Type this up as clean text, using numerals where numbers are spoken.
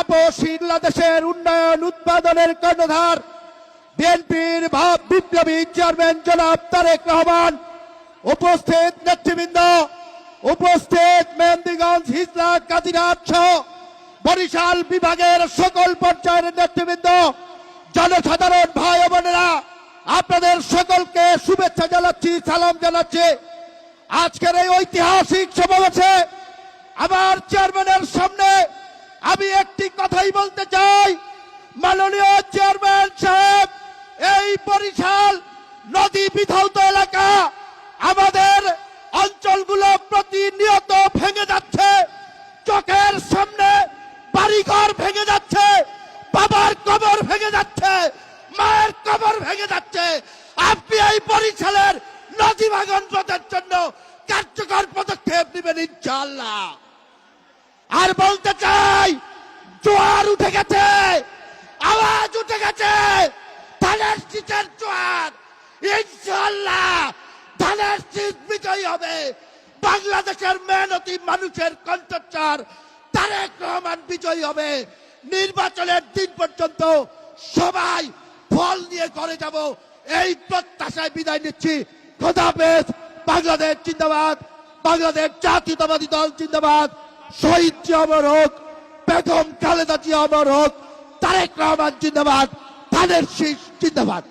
আপসহীন দেশের উন্নয়ন উৎপাদনের কর্ণধার বিএনপির বিপ্লবী চেয়ারম্যান জনাব তারেক রহমান, উপস্থিত নেতৃবৃন্দ, উপস্থিত মেহেন্দিগঞ্জ, হিজলা, কাদিরহাট সহ বরিশাল বিভাগের সকল পর্যায়ের নেতৃবৃন্দ, জনসাধারণ ভাই ও বোনেরা, আপনাদের সকলকে শুভেচ্ছা জানাচ্ছি, সালাম জানাচ্ছি। আজকের এই ঐতিহাসিক সমাবেশে আমার চেয়ারম্যানের সামনে আমি একটি কথাই বলতে চাই। মাননীয় চেয়ারম্যান সাহেব, এই বরিশাল নদী বিধৌত এলাকা, আমাদের অঞ্চলগুলো প্রতিনিয়ত ভেঙে যাচ্ছে, চোখের সামনে বাড়িঘর ভেঙে যাচ্ছে, বাবার কবর ভেঙে যাচ্ছে, মায়ের কবর ভেঙে যাচ্ছে। আপনি এই বরিশালের নদী ভাঙন রোধের জন্য কার্যকর পদক্ষেপ নেবেন ইনশাআল্লাহ। আর বলতে চাই, জোয়ার উঠে গেছে, আওয়াজ উঠে গেছে, ধানের শীষের জোয়ার। ইনশাআল্লাহ ধানের শীষ বিজয়ী হবে। বাংলাদেশের মেহনতি মানুষের কণ্ঠস্বর তারেক রহমান বিজয়ী হবে। নির্বাচনের দিন পর্যন্ত সবাই ফল নিয়ে ঘরে যাব, এই প্রত্যাশায় বিদায় নিচ্ছি। খোদা হাফেজ। বাংলাদেশ জিন্দাবাদ, বাংলাদেশ জাতীয়তাবাদী দল জিন্দাবাদ। শহীদ জিয়া অমর হোক, বেগম খালেদা জিয়া অমর হোক, তারেক রহমান জিন্দাবাদ, ধানের শীষ জিন্দাবাদ।